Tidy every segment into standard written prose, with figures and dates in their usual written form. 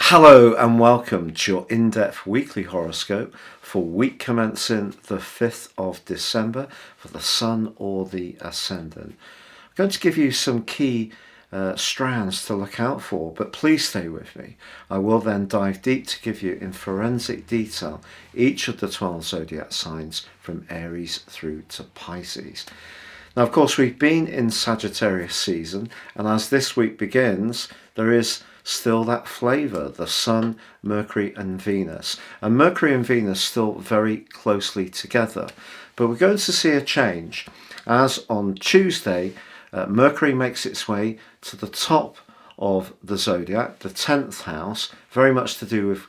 Hello and welcome to your in-depth weekly horoscope for week commencing the 5th of December for the Sun or the Ascendant. I'm going to give you some key strands to look out for, but please stay with me. I will then dive deep to give you in forensic detail each of the 12 zodiac signs from Aries through to Pisces. Now, of course, we've been in Sagittarius season, and as this week begins, there is still that flavour, the Sun, Mercury and Venus. And Mercury and Venus still very closely together. But we're going to see a change as on Tuesday, Mercury makes its way to the top of the zodiac, the 10th house, very much to do with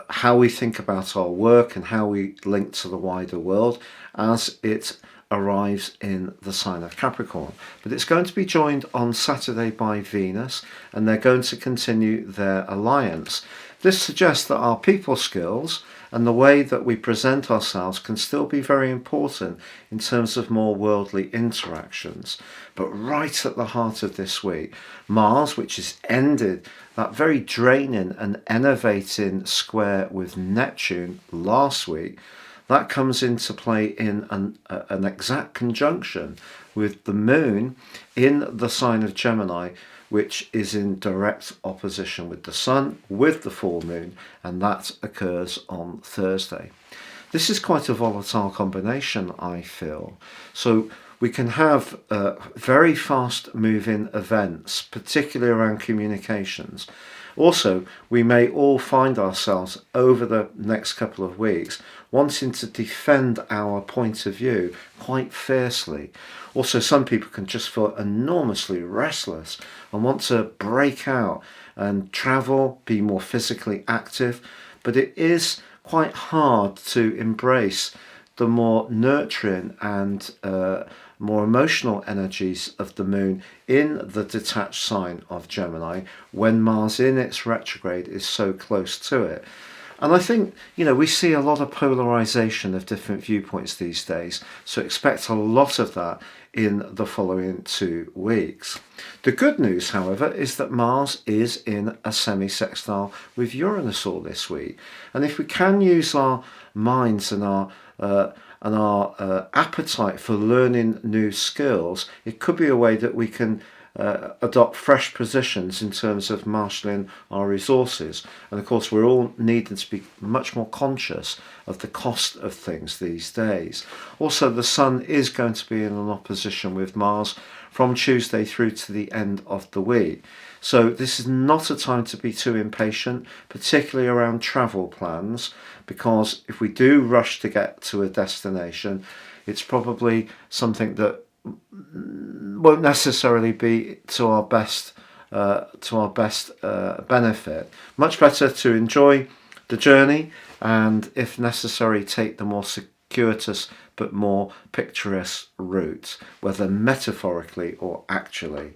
how we think about our work and how we link to the wider world as it arrives in the sign of Capricorn. But it's going to be joined on Saturday by Venus, and they're going to continue their alliance. This suggests that our people skills and the way that we present ourselves can still be very important in terms of more worldly interactions. But right at the heart of this week, Mars, which has ended that very draining and enervating square with Neptune last week, that comes into play in an exact conjunction with the moon in the sign of Gemini, which is in direct opposition with the sun, with the full moon, and that occurs on Thursday. This is quite a volatile combination, I feel. So we can have very fast moving events, particularly around communications. Also, we may all find ourselves over the next couple of weeks wanting to defend our point of view quite fiercely. Also, some people can just feel enormously restless and want to break out and travel, be more physically active, but it is quite hard to embrace the more nurturing and more emotional energies of the moon in the detached sign of Gemini when Mars in its retrograde is so close to it. And I think, we see a lot of polarization of different viewpoints these days, so expect a lot of that in the following 2 weeks. The good news, however, is that Mars is in a semi-sextile with Uranus all this week. And if we can use our minds and our appetite for learning new skills, it could be a way that we can adopt fresh positions in terms of marshalling our resources. And of course, we're all needing to be much more conscious of the cost of things these days. Also, the Sun is going to be in an opposition with Mars from Tuesday through to the end of the week. So this is not a time to be too impatient, particularly around travel plans, because if we do rush to get to a destination, it's probably something that won't necessarily be to our best benefit. Much better to enjoy the journey and, if necessary, take the more circuitous but more picturesque route, whether metaphorically or actually.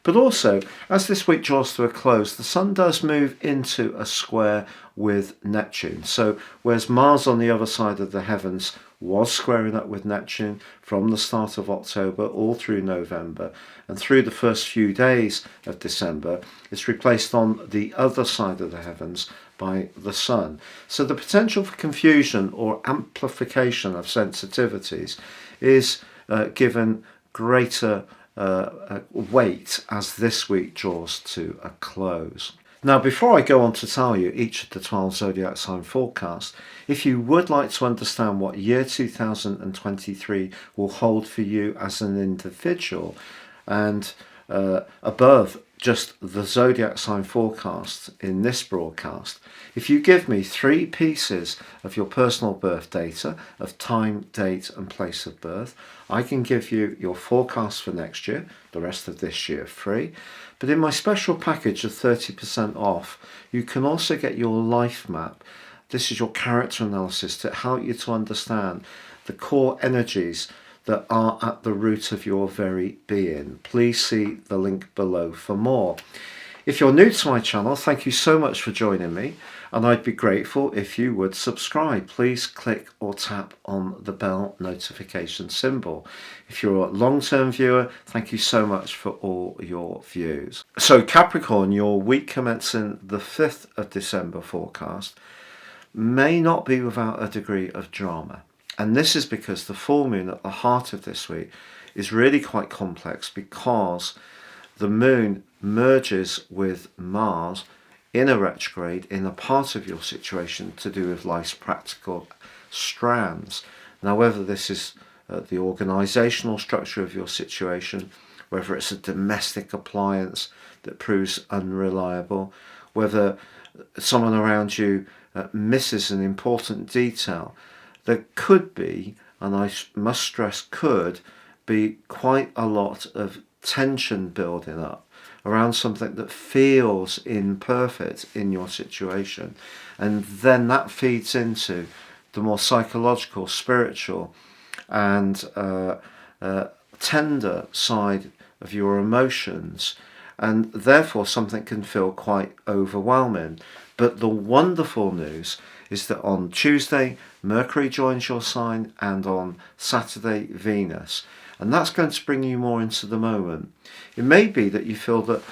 But also, as this week draws to a close, the Sun does move into a square with Neptune. So whereas Mars on the other side of the heavens was squaring up with Neptune from the start of October all through November and through the first few days of December, it's replaced on the other side of the heavens by the Sun. So the potential for confusion or amplification of sensitivities is given greater weight as this week draws to a close. Now, before I go on to tell you each of the 12 zodiac sign forecasts, if you would like to understand what year 2023 will hold for you as an individual, and above just the zodiac sign forecast in this broadcast, if you give me 3 pieces of your personal birth data of time, date and place of birth, I can give you your forecast for next year, the rest of this year free. But in my special package of 30% off, you can also get your life map. This is your character analysis to help you to understand the core energies that are at the root of your very being. Please see the link below for more. If you're new to my channel, thank you so much for joining me, and I'd be grateful if you would subscribe. Please click or tap on the bell notification symbol. If you're a long-term viewer, thank you so much for all your views. So Capricorn, your week commencing the 5th of December forecast may not be without a degree of drama. And this is because the full moon at the heart of this week is really quite complex, because the moon merges with Mars in a retrograde in a part of your situation to do with life's practical strands. Now, whether this is the organisational structure of your situation, whether it's a domestic appliance that proves unreliable, whether someone around you misses an important detail, there could be, and I must stress could be, quite a lot of tension building up around something that feels imperfect in your situation, and then that feeds into the more psychological, spiritual and tender side of your emotions, and therefore something can feel quite overwhelming. But the wonderful news is that on Tuesday Mercury joins your sign, and on Saturday Venus, and that's going to bring you more into the moment. It may be that you feel that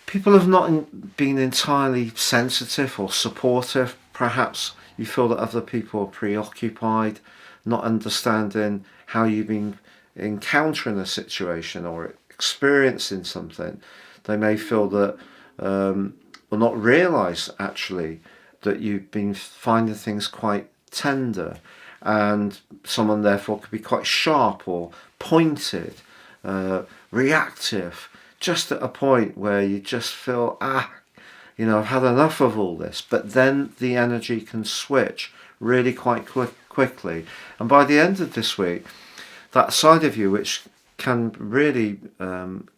people have not been entirely sensitive or supportive. Perhaps you feel that other people are preoccupied, not understanding how you've been encountering a situation or experiencing something. They may feel that, or not realise actually, that you've been finding things quite tender, and someone therefore could be quite sharp or pointed, reactive, just at a point where you just feel, I've had enough of all this. But then the energy can switch really quite quickly, and by the end of this week, that side of you which can really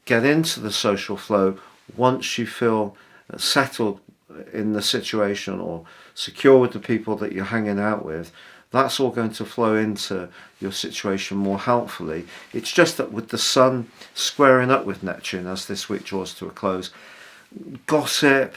get into the social flow once you feel settled in the situation or secure with the people that you're hanging out with, that's all going to flow into your situation more helpfully. It's just that with the Sun squaring up with Neptune as this week draws to a close, gossip,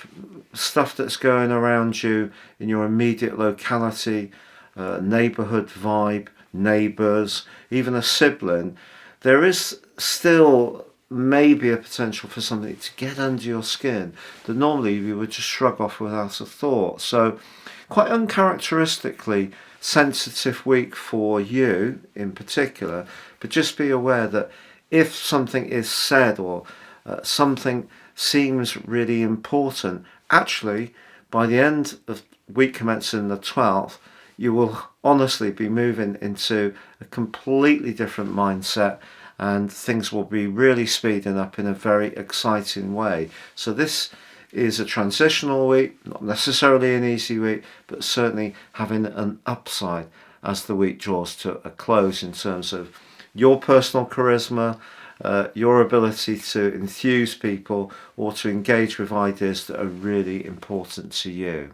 stuff that's going around you in your immediate locality, neighbourhood vibe, neighbours, even a sibling, there is still maybe a potential for something to get under your skin that normally you would just shrug off without a thought. So quite uncharacteristically sensitive week for you in particular, but just be aware that if something is said or something seems really important, actually by the end of week commencing the 12th, you will honestly be moving into a completely different mindset, and things will be really speeding up in a very exciting way. So this is a transitional week, not necessarily an easy week, but certainly having an upside as the week draws to a close in terms of your personal charisma, your ability to enthuse people or to engage with ideas that are really important to you.